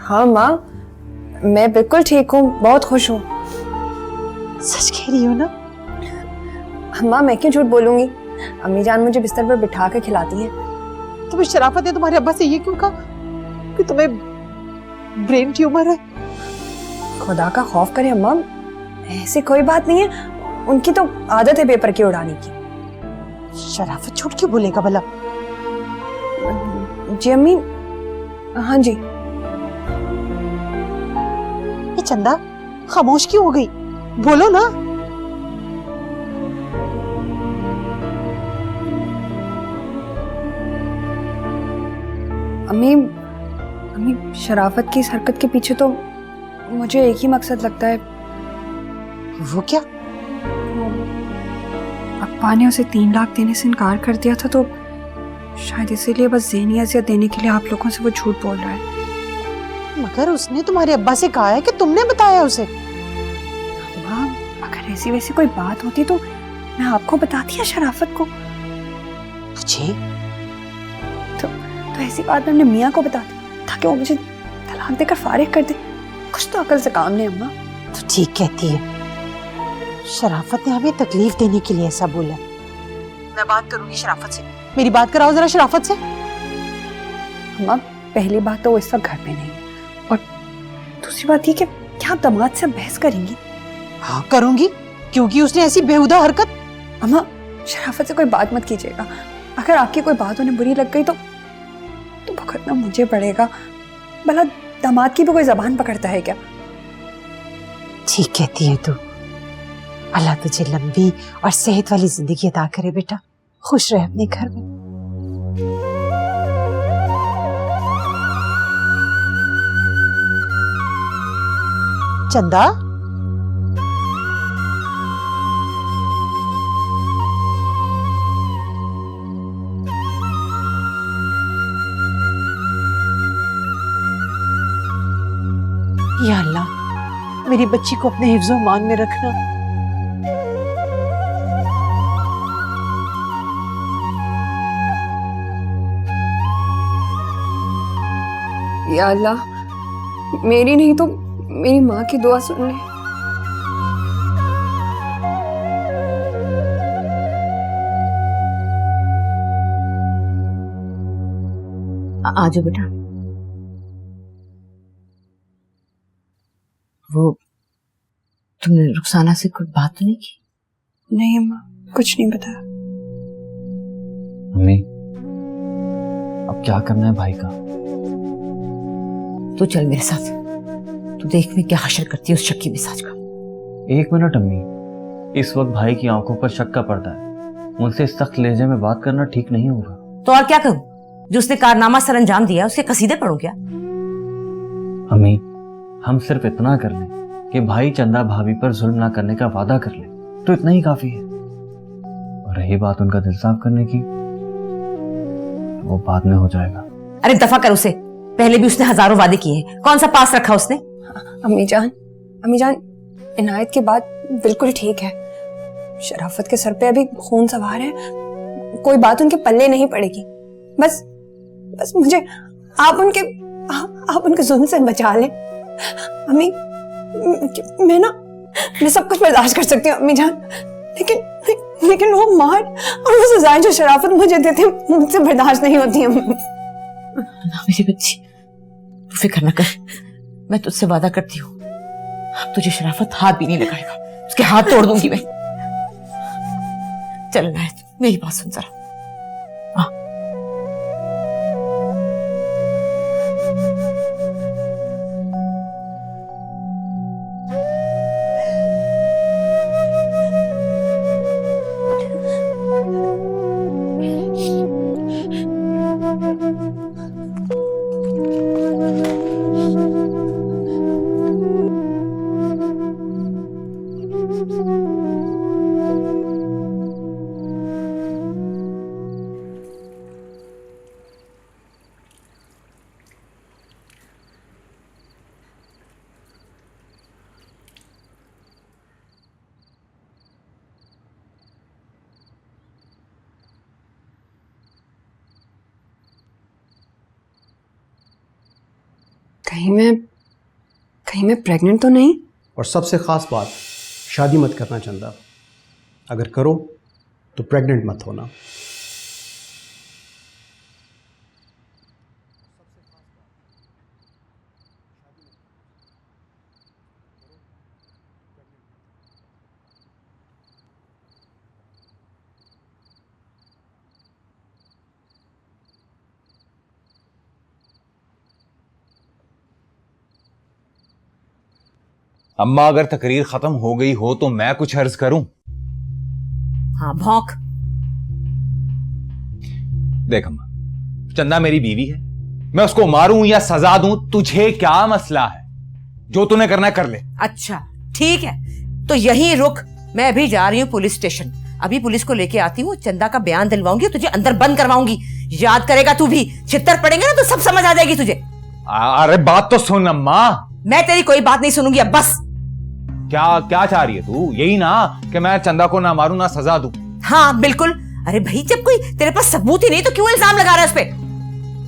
हाँ माँ, मैं बिल्कुल ठीक हूँ, बहुत खुश हूँ। सच कह रही हो ना? माँ मैं क्यों झूठ बोलूंगी, अम्मी जान मुझे बिस्तर पर बिठा कर खिलाती हैं। तुम्हें शराफत ने तुम्हारे अब्बा से ये क्यों कहा कि तुम्हें ब्रेन ट्यूमर है? खुदा का खौफ करे अम्मा, ऐसी कोई बात नहीं है, उनकी तो आदत है पेपर की उड़ाने की। शराफत झूठ क्यों बोलेगा भला? जी अम्मी, हाँ जी। ये चंदा खामोश क्यों हो गई? बोलो ना। अम्मी शराफत की इस हरकत के पीछे तो मुझे एक ही मकसद लगता है। वो क्या? अप्पा ने उसे 3 लाख देने से इनकार कर दिया था, तो शायद इसीलिए बस ज़हनी अज़ियत देने के लिए आप लोगों से वो झूठ बोल रहा है। मगर उसने तुम्हारे अब्बा से कहा है कि तुमने बताया उसे। अम्मा, अगर ऐसी वैसी कोई बात होती तो मैं आपको बताती है शराफत को। मुझे तो ऐसी बात मैं अपने मियाँ को बताती ताकि वो मुझे तलाक देकर फारिग कर दे। कुछ तो अकल से काम नहीं अम्मा। तो ठीक कहती है, शराफत ने हमें तकलीफ देने के लिए ऐसा बोला। मैं बात करूंगी शराफत से। मेरी बात कराओ जरा शराफत से। अम्मा पहली बात तो वो इस वक्त घर पे नहीं है, और दूसरी बात ये कि क्या आप दामाद से बहस करेंगी? हाँ करूंगी, क्योंकि उसने ऐसी बेहुदा हरकत। अम्मा शराफत से कोई बात मत कीजिएगा, अगर आपकी कोई बात उन्हें बुरी लग गई तो भुगतना मुझे पड़ेगा। भला दामाद की भी कोई जबान पकड़ता है क्या? ठीक कहती है तू। अल्लाह तुझे लंबी और सेहत वाली जिंदगी अता करे बेटा, खुश रहे अपने घर में। चंदा, या अल्लाह मेरी बच्ची को अपने हिफ्ज़ो मान में रखना। या अल्लाह मेरी नहीं तो मेरी माँ की दुआ सुन ले। आ जाओ बेटा। वो तुमने रुखसाना से कुछ बात तो नहीं की? नहीं अम्मा, कुछ नहीं बताया। अम्मी अब क्या करना है भाई का? तो चल मेरे साथ, तू देख मैं क्या हासिल करती है उस शक्की मिजाज का। 1 मिनट अम्मी, इस वक्त भाई की आंखों पर शक का पर्दा है, उनसे सख्त लहजे में बात करना ठीक नहीं होगा। तो और क्या करूं? जो उसने कारनामा सर अंजाम दिया उसके कसीदे पढ़ूं क्या? अम्मी हम सिर्फ इतना कर लें कि भाई चंदा भाभी पर जुल्म ना करने का वादा कर ले, तो इतना ही काफी है। और रही बात उनका दिल साफ करने की, वो बाद में हो जाएगा। अरे दफा कर उसे, पहले भी उसने हजारों वादे किए हैं, कौन सा पास रखा उसने? अम्मी जान इनायत की बात बिल्कुल ठीक है। शराफत के सर पे अभी खून सवार है, कोई बात उनके पल्ले नहीं पड़ेगी। बस मुझे आप उनके जुल्म से बचा लें। अम्मी मैं सब कुछ बर्दाश्त कर सकती हूँ अम्मी जान, लेकिन वो मार और वो सजाएं जो शराफत मुझे देते हैं मुझसे बर्दाश्त नहीं होती अम्मी। ना मेरी बच्ची, तू फिक्र न कर, मैं तुझसे वादा करती हूँ अब तुझे शराफत हाथ भी नहीं लगाएगा, उसके हाथ तोड़ दूंगी मैं। चल नायत, मेरी बात सुन जरा। कहीं मैं प्रेग्नेंट तो नहीं? और सबसे ख़ास बात, शादी मत करना चंदा। अगर करो तो प्रेग्नेंट मत होना। अम्मा अगर तकरीर खत्म हो गई हो तो मैं कुछ अर्ज करूं? हाँ भौंक। देख अम्मा, चंदा मेरी बीवी है, मैं उसको मारूं या सजा दूं तुझे क्या मसला है? जो तूने करना है कर ले। अच्छा ठीक है, तो यहीं रुक, मैं अभी जा रही हूँ पुलिस स्टेशन। अभी पुलिस को लेके आती हूँ, चंदा का बयान दिलवाऊंगी और तुझे अंदर बंद करवाऊंगी। याद करेगा तू भी, छितर पड़ेंगे ना तो सब समझ आ जाएगी तुझे। अरे बात तो सुन अम्मा। मैं तेरी कोई बात नहीं सुनूंगी अब, बस। क्या क्या चाह रही है तू? यही ना कि मैं चंदा को ना मारूं ना सजा दूं? हाँ बिल्कुल। अरे भाई, जब कोई तेरे पास सबूत ही नहीं तो क्यों इल्जाम लगा रहा है उस पे?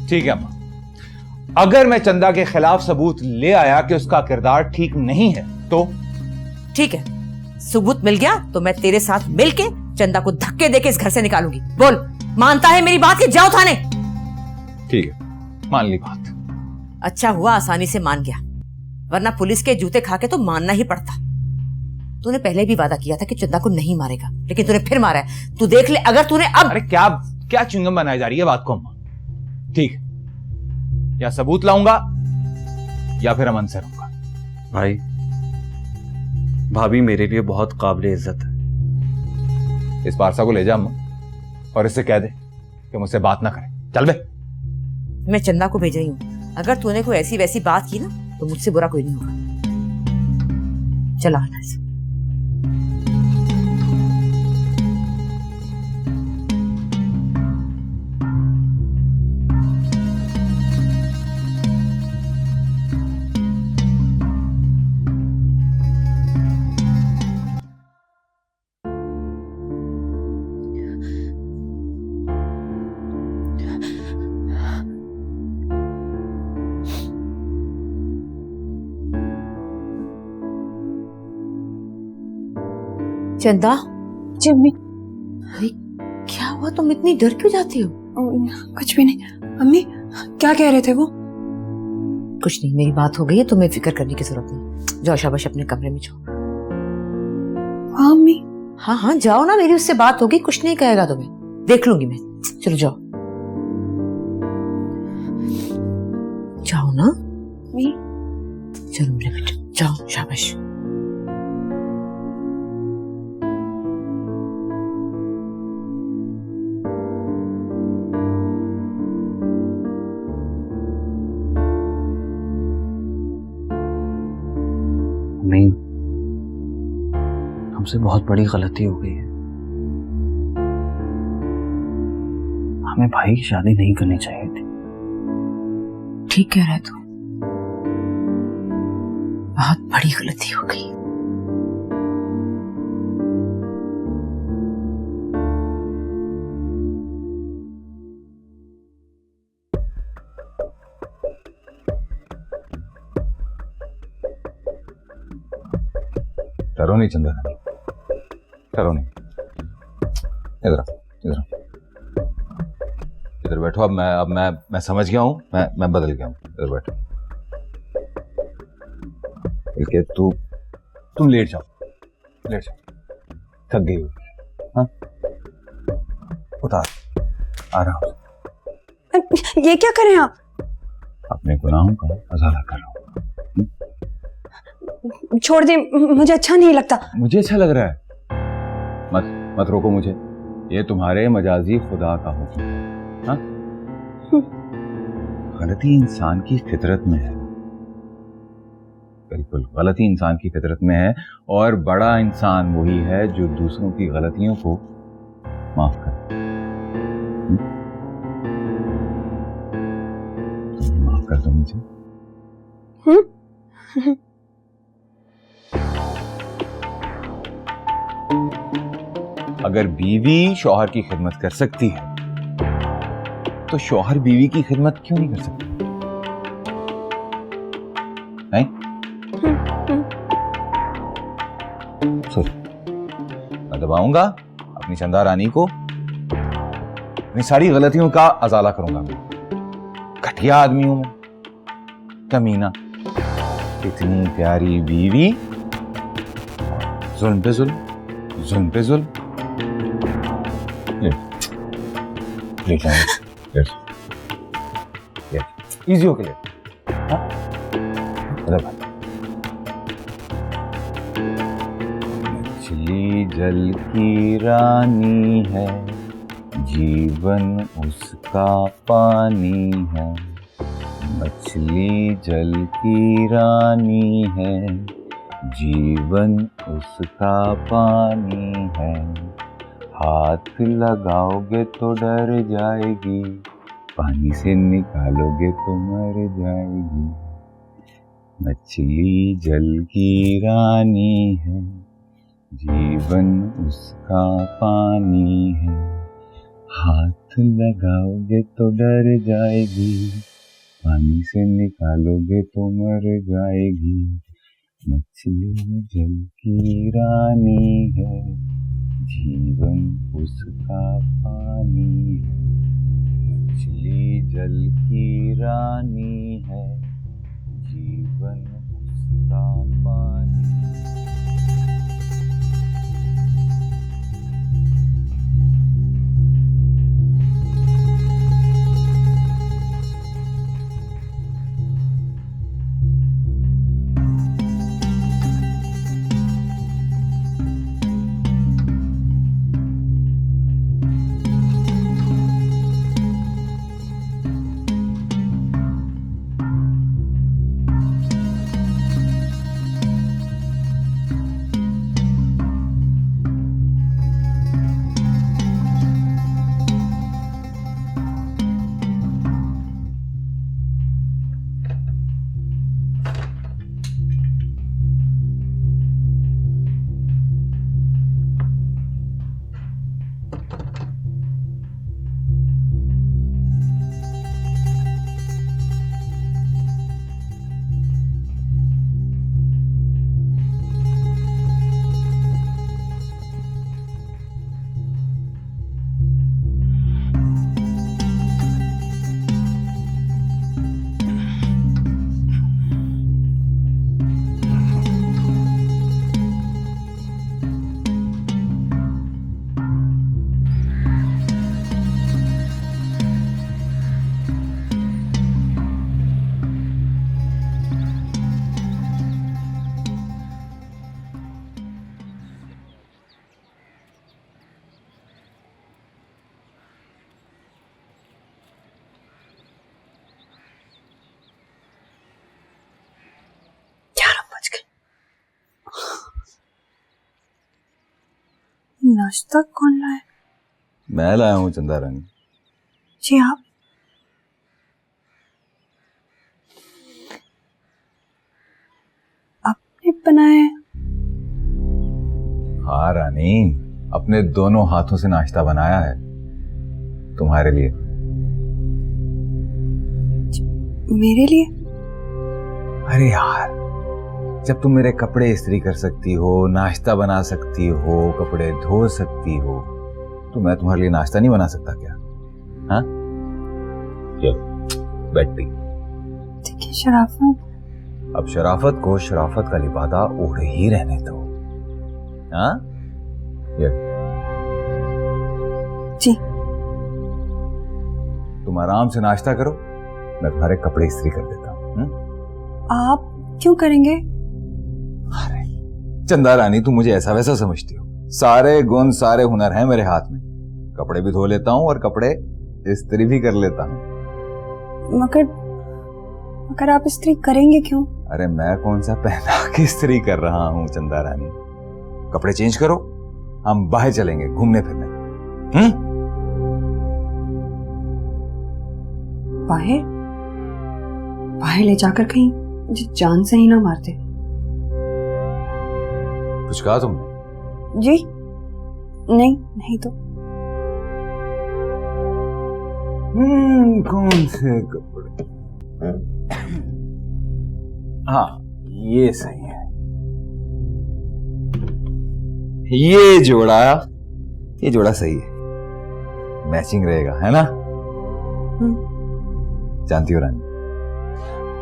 ठीक है अम्मा, अगर मैं चंदा के खिलाफ सबूत ले आया कि उसका किरदार ठीक नहीं है तो? ठीक है, सबूत मिल गया तो मैं तेरे साथ मिलके चंदा को धक्के देके इस घर से निकालूंगी। बोल, मानता है मेरी बात कि जाओ थाने? ठीक है, मान ली बात। अच्छा हुआ आसानी से मान गया, वरना पुलिस के जूते खा के तो मानना ही पड़ता। तूने पहले भी वादा किया था कि चंदा को नहीं मारेगा, लेकिन तूने फिर मारा है। तू देख ले, अगर तूने अब... अरे क्या क्या च्युइंगम बनाई जा रही है बात को अम्मा? ठीक है, या सबूत लाऊंगा या फिर अमन से रहूंगा। भाई, भाभी मेरे लिए बहुत काबिल इज्जत है। इस पारसा को ले जा अम्मा और इससे कह दे कि मुझसे बात ना करे। चल बे। मैं चंदा को भेज रही हूँ, अगर तूने कोई ऐसी वैसी बात की ना तो मुझसे बुरा कोई नहीं होगा। चला आना से। चंदा, जी अम्मी। अरे क्या हुआ, तुम इतनी डर क्यों जाती हो? कुछ भी नहीं अम्मी, क्या कह रहे थे वो? कुछ नहीं, मेरी बात हो गई है, तुम्हें फिक्र करने की जरूरत नहीं। जाओ शाबाश, अपने कमरे में जाओ। हाँ अम्मी। हाँ हाँ जाओ ना, मेरी उससे बात होगी, कुछ नहीं कहेगा तुम्हें, देख लूंगी मैं। चलो जाओ जाओ ना। चलो मेरे बेटे, जाओ शाबाश। नहीं, हमसे बहुत बड़ी गलती हो गई है। हमें भाई की शादी नहीं करनी चाहिए थी। ठीक कह रहे तू, बहुत बड़ी गलती हो गई। डरो नहीं चंदा, डरो नहीं। इधर इधर बैठो। अब मैं समझ गया हूँ, मैं बदल गया हूँ। इधर बैठो। बल्कि तुम लेट जाओ, थक गई हो। हाँ, उतार, आ रहा हूँ। ये क्या करें आप? अपने गुनाहों का अज़ाला कर रहा हूँ। छोड़ दे, मुझे अच्छा नहीं लगता। मुझे अच्छा लग रहा है। मत रोको मुझे, ये तुम्हारे मजाजी खुदा का हुक्म है। हाँ? गलती इंसान की फितरत में है, बिल्कुल गलती इंसान की फितरत में है, और बड़ा इंसान वही है जो दूसरों की गलतियों को माफ करे। तुम माफ कर दो मुझे। अगर बीवी शौहर की खिदमत कर सकती है तो शौहर बीवी की खिदमत क्यों नहीं कर सकता? मैं दबाऊंगा अपनी चंदा रानी को, अपनी सारी गलतियों का अजाला करूंगा। मैं घटिया आदमी हूं, मैं कमीना। इतनी प्यारी बीवी, जुल्म पे जुल्म, जुल्म पे जुल्म। इजी होके ले। मछली जल की रानी है, जीवन उसका पानी है। मछली जल की रानी है, जीवन उसका पानी है। हाथ लगाओगे तो डर जाएगी, पानी से निकालोगे तो मर जाएगी। मछली जल की रानी है, जीवन उसका पानी है। हाथ लगाओगे तो डर जाएगी, पानी से निकालोगे तो मर जाएगी। मछली जल की रानी है, जीवन उसका पानी है। मछली जल की रानी है, जीवन उसका पानी। नाश्ता कौन लाया? मैं लाया हूँ चंदा रानी। जी आप? आपने बनाया? हाँ रानी, अपने दोनों हाथों से नाश्ता बनाया है तुम्हारे लिए। मेरे लिए? अरे यार, जब तुम मेरे कपड़े इस्त्री कर सकती हो, नाश्ता बना सकती हो, कपड़े धो सकती हो, तो मैं तुम्हारे लिए नाश्ता नहीं बना सकता क्या? हाँ, बैठी। ठीक है शराफत। अब शराफत को शराफत का लिबादा ओढ़े ही रहने दो। हाँ, जी। तुम आराम से नाश्ता करो, मैं तुम्हारे कपड़े इस्त्री कर देता हूँ। आप क्यों करेंगे? अरे चंदा रानी, तुम मुझे ऐसा वैसा समझती हो? सारे गुण सारे हुनर हैं मेरे हाथ में। कपड़े भी धो लेता हूँ और कपड़े इस्त्री भी कर लेता हूँ। मगर आप इस्त्री करेंगे क्यों? अरे मैं कौन सा पहना के इस्त्री कर रहा हूँ चंदा रानी। कपड़े चेंज करो, हम बाहर चलेंगे घूमने फिरने। बाहर? बाहर ले जाकर कहीं मुझे जान से ही ना मारते। कुछ कहा तुमने? जी नहीं तो। कौन से कपड़े? हाँ, ये सही है। ये जोड़ा सही है, मैचिंग रहेगा, है ना? जानती हो रानी,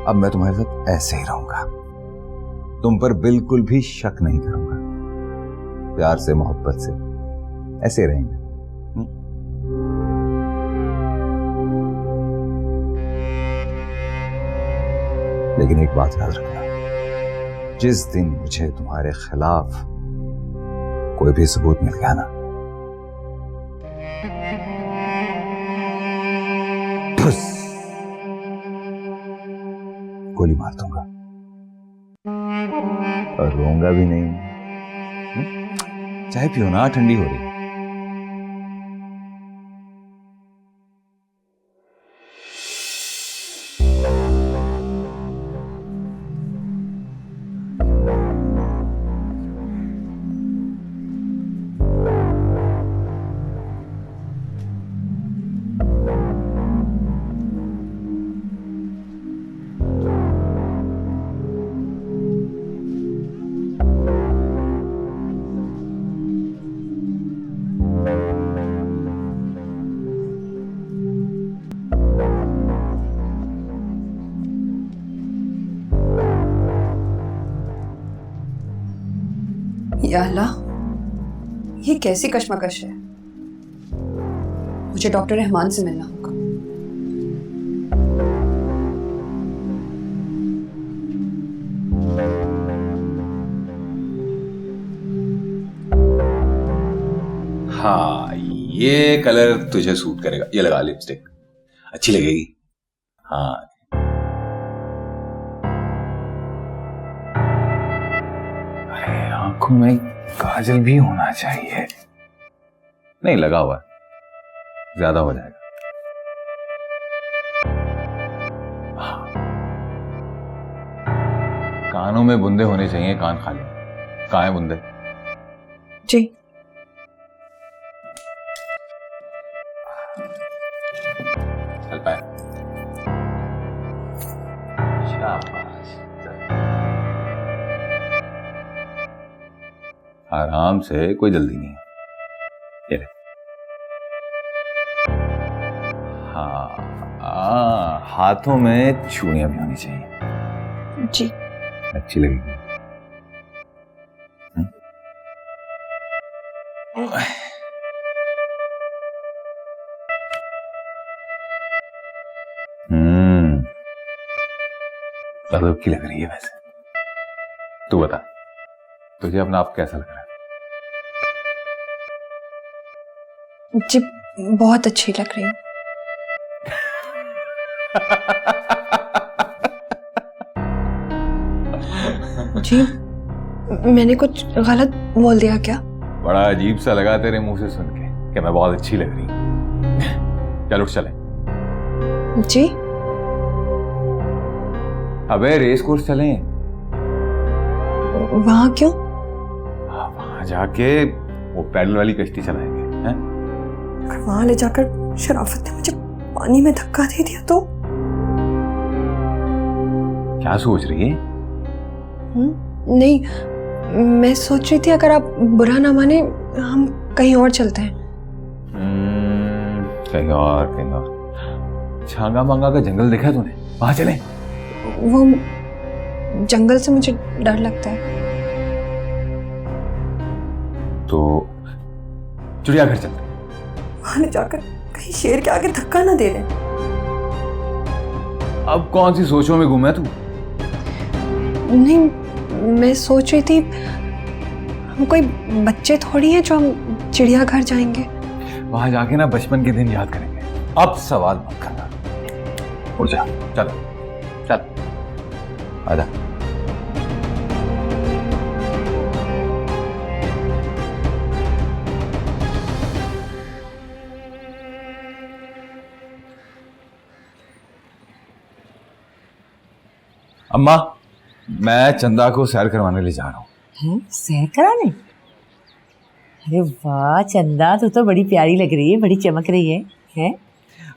अब मैं तुम्हारे साथ ऐसे ही रहूंगा, तुम पर बिल्कुल भी शक नहीं करूंगा, प्यार से मोहब्बत से ऐसे रहेंगे। लेकिन एक बात याद रखना, जिस दिन मुझे तुम्हारे खिलाफ कोई भी सबूत मिल गया ना, ठुस गोली मार दूंगा और रोऊंगा भी नहीं। चाय पियो ना, ठंडी हो रही है। या अल्लाह, ये कैसी कश्मकश है। मुझे डॉक्टर रहमान से मिलना होगा। हाँ, ये कलर तुझे सूट करेगा, ये लगा लिपस्टिक, अच्छी लगेगी। हाँ, आंखों में काजल भी होना चाहिए। नहीं लगा हुआ, ज्यादा हो जाएगा। कानों में बुंदे होने चाहिए, कान खाली। कहाँ है बुंदे? जी। चल पाए। शाबाश, आराम से, कोई जल्दी नहीं है। ये ले। हाँ, हाथों में चूड़ियां भी होनी चाहिए। जी। अच्छी लगेगी। गजब की लग रही है वैसे। तू बता, तुझे अपना आप कैसा लग रहा है? जी, बहुत अच्छी लग रही है। जी, मैंने कुछ गलत बोल दिया क्या? बड़ा अजीब सा लगा तेरे मुंह से सुन के कि मैं बहुत अच्छी लग रही हूं। चल उठ चले। जी। अबे रेस कोर्स चलें। वहां क्यों? वहां जाके वो पैडल वाली कश्ती चलाएंगे, हैं? अगर वहां ले जाकर शराफत ने मुझे पानी में धक्का दे दिया तो? क्या सोच रही है? नहीं, मैं सोच रही थी अगर आप बुरा ना माने हम कहीं और चलते हैं। कहीं और। छांगा मांगा का जंगल देखा तूने? वहां चलें। वो जंगल से मुझे डर लगता है। तो चिड़ियाघर चलते। वहां ले जाकर कहीं शेर के आगे धक्का ना दे रहे। अब कौन सी सोचों में गुम है तू? नहीं, मैं सोच रही थी हम कोई बच्चे थोड़ी हैं जो हम चिड़ियाघर जाएंगे। वहां जाके ना बचपन के दिन याद करेंगे। अब सवाल मत करना। उठ जा, चल चल, आजा। अम्मा, मैं चंदा को सैर करवाने ले जा रहा हूँ। हैं? सैर कराने? अरे वाह चंदा, तू तो बड़ी प्यारी लग रही है, बड़ी चमक रही है। हैं?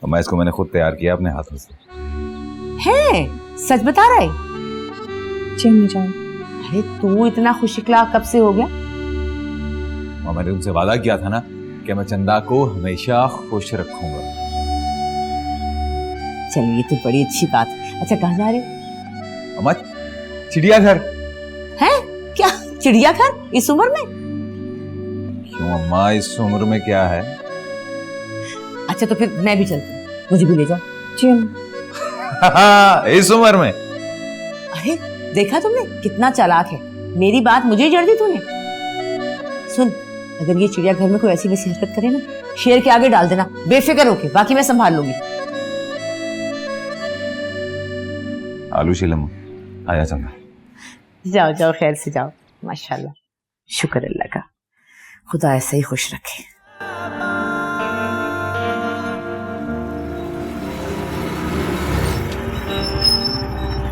अम्मा, इसको मैंने खुद तैयार किया अपने हाथों से। है? सच बता रहा है? जी मैं जाऊँ। अरे तू इतना खुश इखलाक कब से हो गया? और मैंने तुमसे वादा किया था ना कि मैं चंदा को हमेशा खुश रखूंगा। चलिए तो बड़ी अच्छी बात है। अच्छा कहाँ जा रहे हो? अम्मा चिड़ियाघर। हैं? क्या चिड़ियाघर इस उम्र में? क्यों अम्मा, इस उम्र में क्या है? अच्छा तो फिर मैं भी चलती हूँ, मुझे भी ले जाओ। जी अम्मा। इस उम्र में? अरे देखा तुमने कितना चालाक है, मेरी बात मुझे ही जड़ दी तूने। सुन, अगर ये चिड़ियाघर में कोई ऐसी वैसी हरकत करे ना, शेर के आगे डाल देना, बेफिक्र होके, बाकी मैं संभाल लूंगी। आलू शीलम आया चंदा। जाओ जाओ, खैर से जाओ। माशाल्लाह, शुक्र अल्लाह का, खुदा ऐसे ही खुश रखे।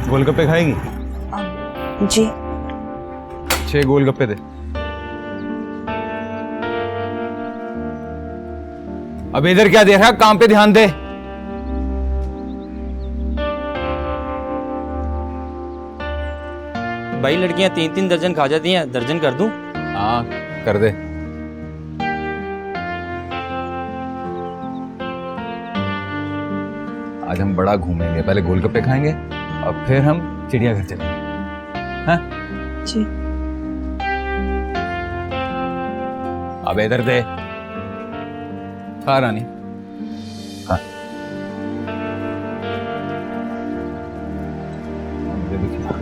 गोलगप्पे खाएगी? जी 6 गोलगप्पे दे। अब इधर क्या देख रहा है, काम पे ध्यान दे। भाई लड़कियां 3-3 दर्जन खा जाती हैं, दर्जन कर दूं? हाँ कर दे। आज हम बड़ा घूमेंगे, पहले गोलगप्पे खाएंगे और फिर हम चिड़ियाघर चलेंगे। हाँ? जी। अब इधर दे। खा रानी, खा। मुझे भी खिला।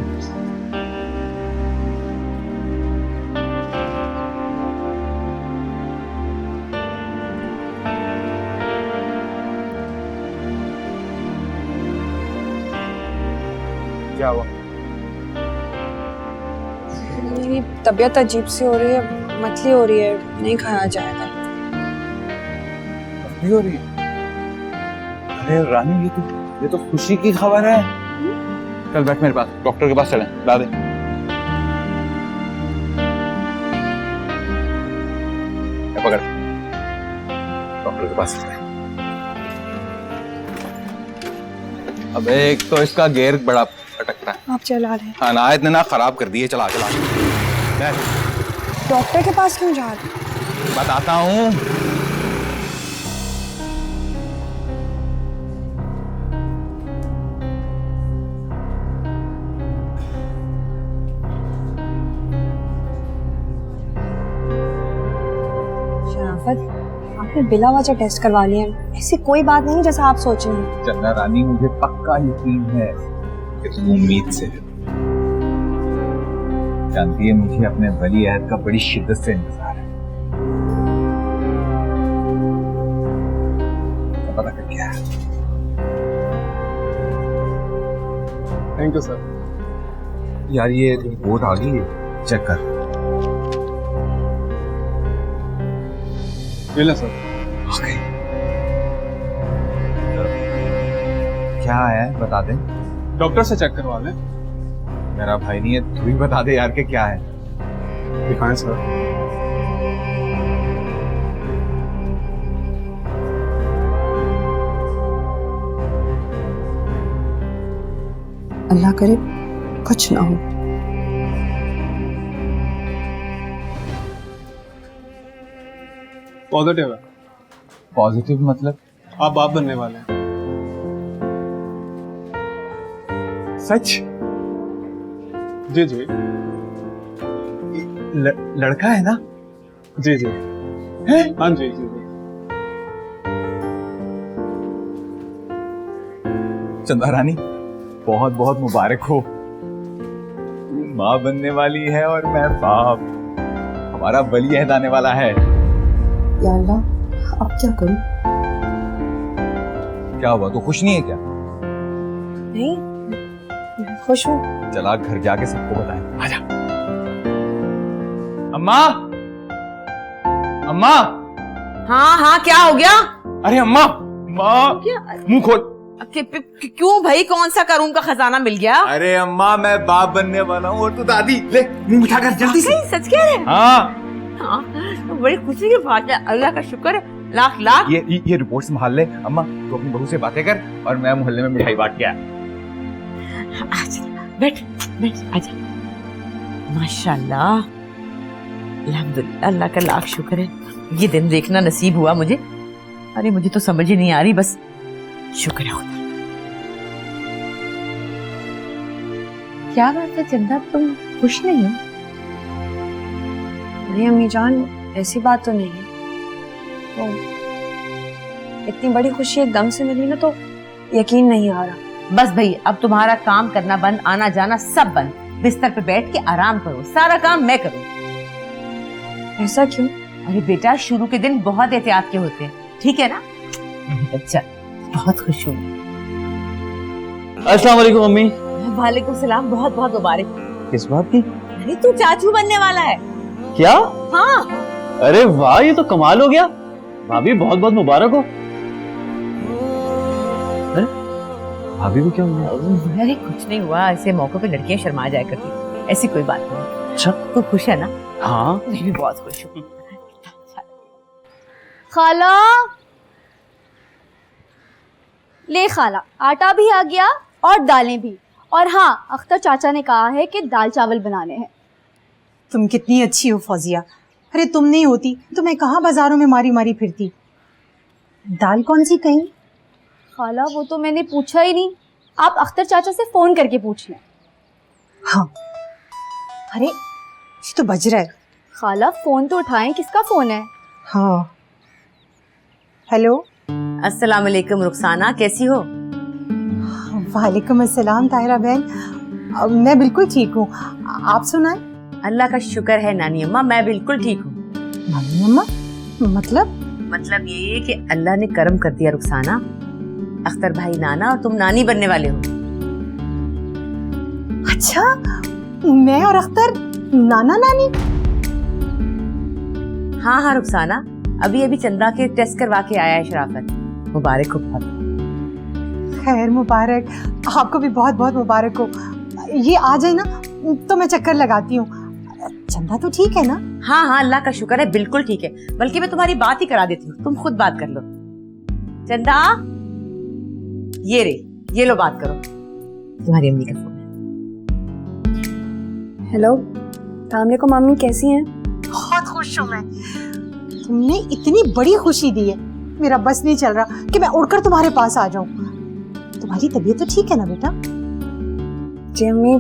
क्या हुआ? मेरी तबीयत अजीब सी हो रही है, मतली हो रही है, नहीं खाया जाएगा। मतली हो रही है? अरे रानी, ये तो खुशी की खबर है। चल बैठ मेरे पास, डॉक्टर के पास चलें, ला दे। ये पकड़, डॉक्टर के पास चलें। अब एक तो इसका गियर बड़ा अटकता है। आप चला रहे हैं? अनायत ने ना खराब कर दिए। चला चला डॉक्टर के पास क्यों जा रहे हैं? बताता हूँ। शराफत, आपने बिला वजह टेस्ट करवा लिए हैं। ऐसी कोई बात नहीं जैसा आप सोच रहे हैं। चंदा रानी, मुझे पक्का यकीन है कि तुम उम्मीद से हो। जानती है, मुझे अपने वली अहद का बड़ी शिद्दत से इंतजार है। तो पता कर क्या है? Thank you sir. यार ये रिपोर्ट आ गई है, चेक कर। मिला सर। ओके। क्या है बता दे। डॉक्टर से चेक करवा लें। मेरा भाई नहीं है, तू ही बता दे यार कि क्या है। दिखाएं सर। अल्लाह करे कुछ ना हो। पॉजिटिव है। पॉजिटिव मतलब? आप बाप बनने वाले हैं। सच? जी जी लड़का है ना? जी जी है? हाँ जी जी जी। चंदा रानी, बहुत बहुत मुबारक हो। तू माँ बनने वाली है और मैं बाप। हमारा वली अहद आने वाला है। या अल्लाह, अब क्या करूं? क्या हुआ, तू खुश नहीं है क्या? नहीं, मैं खुश हूँ। चला घर जाके सबको बताएं। आजा। अम्मा, अम्मा। हाँ हाँ, क्या हो गया? अरे अम्मा, माँ मुंह खोल। क्यों भाई, कौन सा करूं का खजाना मिल गया? अरे अम्मा, मैं बाप बनने वाला हूँ और तू दादी। ले मुंह मिठा कर जल्दी से। सच कह रहे हैं? हाँ हाँ, तो बड़ी खुशी की बात है। अल्लाह का शुक्र है, लाख लाख। ये रिपोर्ट संभाल ले अम्मा। तू अपनी बहू से बातें कर और मैं मोहल्ले में मिठाई बांट के आया। आजा, बैठ बैठ, आजा। माशाल्लाह, अल्हम्दुलिल्लाह, अल्लाह का लाख शुक्र है ये दिन देखना नसीब हुआ मुझे। अरे मुझे तो समझ ही नहीं आ रही, बस शुक्र है खुदा। क्या बात है चंदा, तुम खुश नहीं हो? अरे अम्मी जान, ऐसी बात तो नहीं है। तो इतनी बड़ी खुशी एकदम से मिली ना, तो यकीन नहीं आ रहा। बस भाई, अब तुम्हारा काम करना बंद, आना जाना सब बंद। बिस्तर पे बैठ के आराम करो, सारा काम मैं करूँ। ऐसा क्यों? अरे बेटा, शुरू के दिन बहुत एहतियात के होते हैं, ठीक है ना? अच्छा, बहुत खुश हूँ। अस्सलाम वालेकुम अम्मी। वालेकुम सलाम, बहुत बहुत मुबारक। किस बात की? अरे तू चाचू बनने वाला है। क्या? हाँ। अरे वाह, ये तो कमाल हो गया। भाभी बहुत बहुत मुबारक हो। अरे भाभी को क्या हुआ? अरे कुछ नहीं हुआ, ऐसे मौके पे लड़कियां शर्मा जाया करती, ऐसी कोई बात नहीं। अच्छा, तू खुश है ना? हाँ मैं भी बहुत खुश हूँ। खाला, ले खाला, आटा भी आ गया और दालें भी। और हाँ, अख्तर चाचा ने कहा है कि दाल चावल बनाने हैं। तुम कितनी अच्छी हो फौजिया। अरे तुम नहीं होती तो मैं कहाँ बाजारों में मारी मारी फिरती। दाल कौन सी कहीं? खाला, वो तो मैंने पूछा ही नहीं, आप अख्तर चाचा से फोन करके पूछ लें। हाँ, अरे ये तो बज रहा है। खाला फोन तो उठाएं, किसका फोन है? हाँ, हेलो। अस्सलाम वालेकुम रुखसाना, कैसी हो? वालेकुम अस्सलाम ताहिरा बहन, मैं बिल्कुल ठीक हूँ। आप सुनाएं? अल्लाह का शुक्र है नानी अम्मा, मैं बिल्कुल ठीक हूँ। नानी अम्मा? मतलब ये कि अल्लाह ने करम कर दिया रुखसाना। अख्तर भाई नाना और तुम नानी बनने वाले हो। अच्छा, मैं और अख्तर नाना नानी? हाँ हाँ रुखसाना, अभी अभी चंदा के टेस्ट करवा के आया है शराफत। मुबारक हो बहुत। खैर मुबारक, आपको भी बहुत बहुत मुबारक हो। ये आ जाए ना तो मैं चक्कर लगाती हूँ। चंदा तो ठीक है ना? हाँ हाँ, अल्लाह का शुक्र है, बिल्कुल ठीक है। बल्कि मैं तुम्हारी बात ही करा देती हूँ, तुम खुद बात कर लो। चंदा, ये लो बात करो, तुम्हारी अम्मी का फोन है। हेलो, अस्सलाम वालेकुम मम्मी, कैसी हैं? बहुत खुश हूँ मैं। तुमने इतनी बड़ी खुशी दी है, मेरा बस नहीं चल रहा कि मैं उड़कर तुम्हारे पास आ जाऊं। तुम्हारी तबीयत तो ठीक है ना बेटा? जी अम्मी,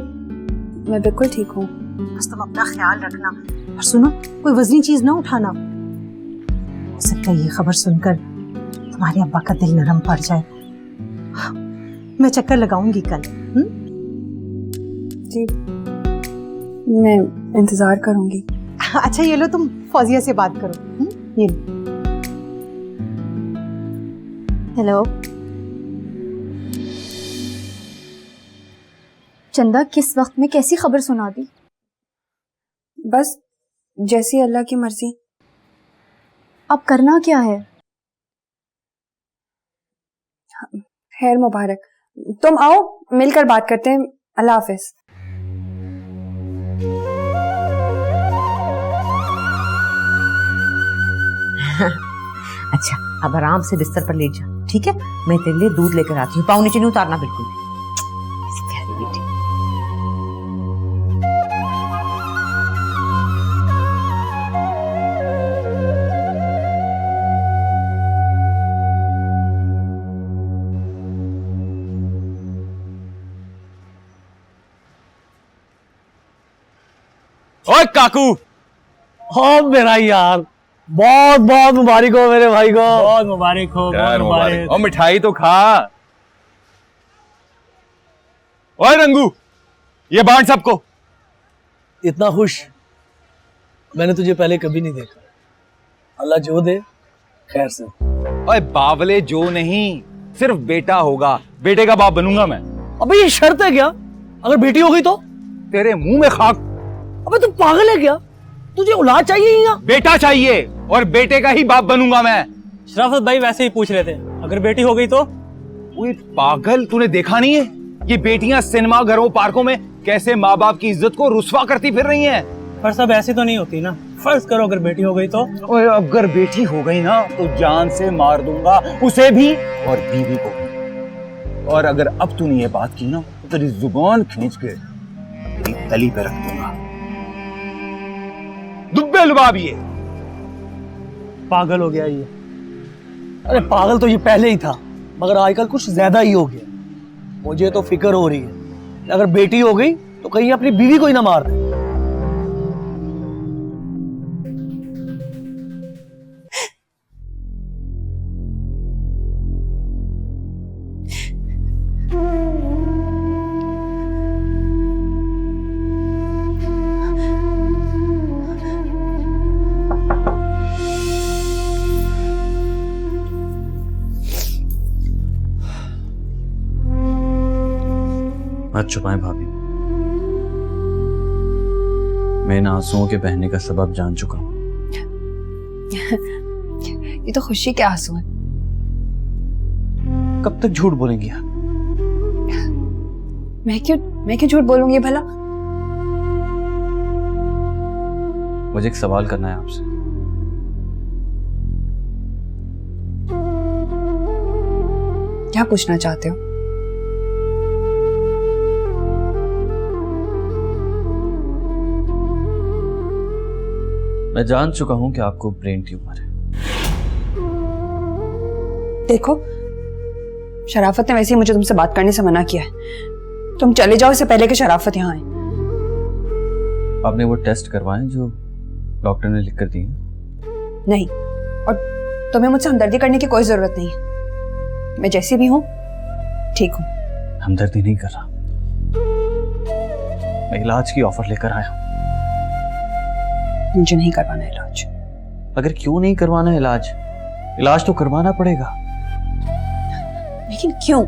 मैं बिल्कुल ठीक हूँ। बस तुम अपना ख्याल रखना। और सुनो, कोई वजनी चीज ना उठाना। हो सकता है ये खबर सुनकर तुम्हारे अब्बा का दिल नरम पड़ जाए। मैं चक्कर लगाऊंगी कल। जी, मैं इंतजार करूंगी। अच्छा ये लो, तुम फौजिया से बात करो। ये लो। हेलो चंदा, किस वक्त में कैसी खबर सुना दी? बस जैसी अल्लाह की मर्जी। अब करना क्या है? खैर मुबारक, तुम आओ मिलकर बात करते हैं। अल्लाह हाफिज। अच्छा, अब आराम से बिस्तर पर लेट जा, ठीक है? मैं तेरे लिए दूध लेकर आती हूँ, पाँव नीचे नहीं उतारना बिल्कुल। ऐसी प्यारी बेटी। ओए काकू, हो मेरा यार, बहुत बहुत मुबारक हो मेरे भाई को। बहुत मुबारक हो, बहुत मुबारक। और मिठाई तो खा। ओए रंगू, ये बांट सबको। इतना खुश मैंने तुझे पहले कभी नहीं देखा। अल्लाह जो दे खैर से। ओए बावले, जो नहीं, सिर्फ बेटा होगा, बेटे का बाप बनूंगा मैं। अबे ये शर्त है क्या? अगर बेटी हो गई तो? तेरे मुंह में खाक। अबे तू पागल है क्या? तुझे औलाद चाहिए या बेटा चाहिए, और बेटे का ही बाप बनूंगा मैं। शराफत भाई वैसे ही पूछ रहे थे, अगर बेटी हो गई तो? ओए पागल, तूने देखा नहीं है ये बेटियां सिनेमा घरों पार्कों में कैसे माँ बाप की इज्जत को रुस्वा करती फिर रही हैं? पर सब ऐसी तो नहीं होती ना। फर्ज करो अगर बेटी हो गई तो? ओए अगर बेटी हो गई ना तो जान से मार दूंगा, उसे भी और बीवी को भी। और अगर अब तूने ये बात की ना तो तेरी जुबान खींच के तेरी तली पे रख दूंगा। दुब्बे बेलुबा भी है। पागल हो गया ये। अरे पागल तो ये पहले ही था, मगर आजकल कुछ ज्यादा ही हो गया। मुझे तो फिक्र हो रही है, अगर बेटी हो गई तो कहीं अपनी बीवी को ही ना मार दे। मत छुपाएं भाभी, मैं इन आंसुओं के बहने का सबब जान चुका हूं। ये तो खुशी के आंसू हैं। कब तक झूठ बोलेंगी आप? मैं क्यों झूठ बोलूंगी भला? मुझे एक सवाल करना है आपसे। क्या पूछना चाहते हो? मैं जान चुका हूं कि आपको ब्रेन ट्यूमर है। देखो, शराफत ने वैसे ही मुझे तुमसे बात करने से मना किया है। तुम चले जाओ इससे पहले कि शराफत यहाँ आए। आपने वो टेस्ट करवाए जो डॉक्टर ने लिख कर दिए? नहीं, और तुम्हें मुझसे हमदर्दी करने की कोई जरूरत नहीं है। मैं जैसी भी हूँ ठीक हूँ। हमदर्दी नहीं कर रहा, मैं इलाज की ऑफर लेकर आया हूं। मुझे नहीं करवाना इलाज। अगर क्यों नहीं करवाना इलाज? इलाज तो करवाना पड़ेगा। लेकिन क्यों?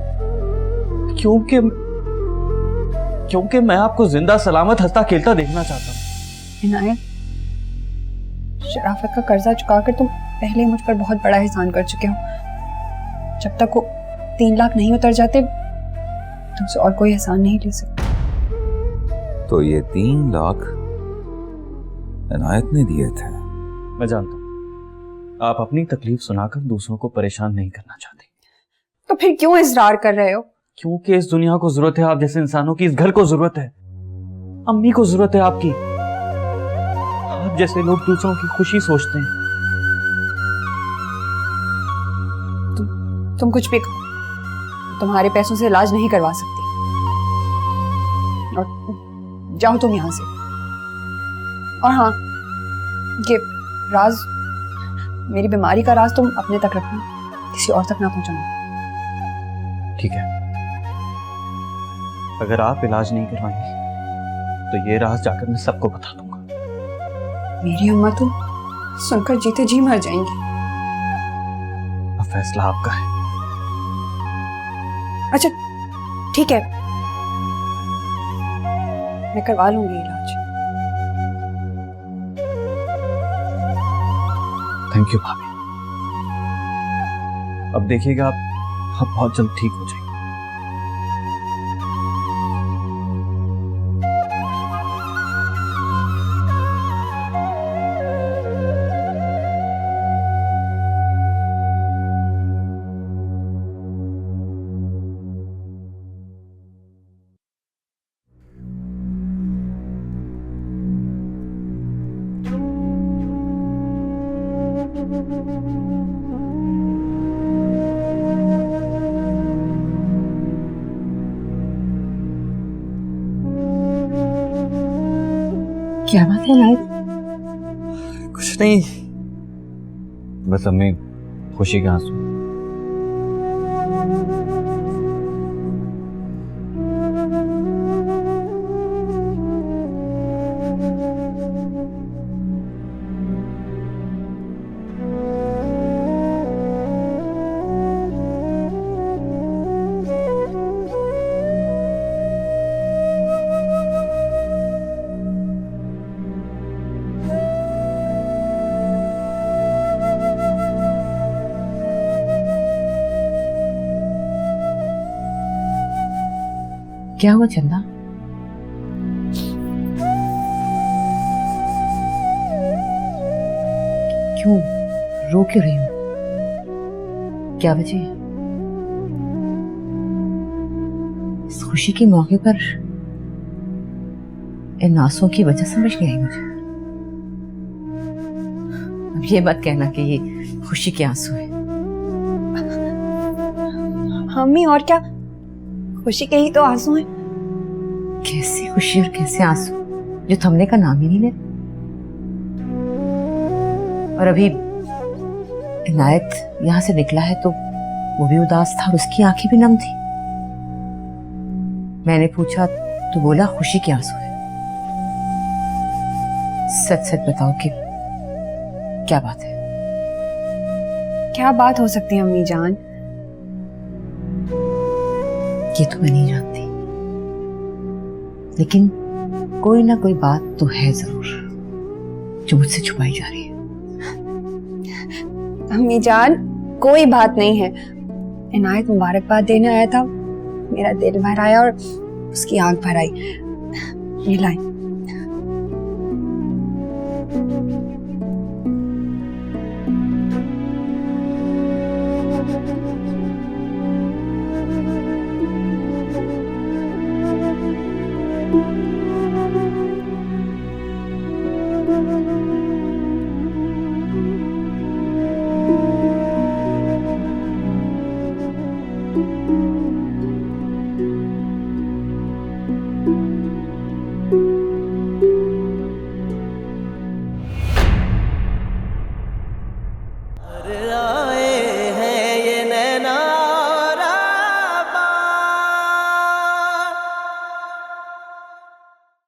क्योंकि मैं आपको जिंदा सलामत हंसता खेलता देखना चाहता हूं। इनायत, शराफत का कर्जा चुकाकर तुम पहले ही मुझ पर बहुत बड़ा एहसान कर चुके हो। जब तक वो 3 लाख नहीं उतर जाते तुमसे और कोई एहसान नहीं ले सकता। तो ये 3 लाख इनायत ने दिए थे। मैं जानता हूं आप अपनी तकलीफ सुनाकर दूसरों को परेशान नहीं करना चाहते। तो फिर क्यों इजरार कर रहे हो? क्योंकि इस दुनिया को जरूरत है आप जैसे इंसानों की, इस घर को जरूरत है, अम्मी को जरूरत है आपकी। आप जैसे लोग दूसरों की खुशी सोचते हैं। तुम कुछ भी कहो, तुम्हारे पैसों से इलाज नहीं करवा सकती। और जाओ तुम यहां से। और हाँ, ये राज, मेरी बीमारी का राज तुम अपने तक रखना, किसी और तक ना पहुंचाना। ठीक है, अगर आप इलाज नहीं करवाएंगी तो ये राज जाकर मैं सबको बता दूंगा। मेरी अम्मा तो सुनकर जीते जी मर जाएंगी। अब फैसला आपका है। अच्छा ठीक है, मैं करवा लूंगी इलाज। थैंक यू भाभी। अब देखिएगा आप बहुत जल्द ठीक हो जाएंगे। क्या बात है नायक? कुछ नहीं, बस अम्मी खुशी के आंसू। क्या हुआ चंदा? क्यों रो क्यों रही हूं? क्या वजह है? इस खुशी के मौके पर इन आंसुओं की वजह समझ नहीं आई मुझे। अब ये मत कहना कि ये खुशी के आंसू है। अम्मी और क्या, खुशी के ही तो आंसू हैं। कैसे खुशी और कैसे आंसू जो थमने का नाम ही नहीं लेते। और अभी इनायत यहाँ से निकला है तो वो भी उदास था और उसकी आंखें भी नम थी। मैंने पूछा तो बोला खुशी के आंसू है। सच सच बताओ कि क्या बात है? क्या बात हो सकती है अम्मी जान? ये तो मैं नहीं जानती, लेकिन कोई ना कोई बात तो है जरूर जो मुझसे छुपाई जा रही है। अम्मी जान कोई बात नहीं है। इनायत मुबारकबाद देने आया था, मेरा दिल भर आया और उसकी आंख भर आई। ये लाए।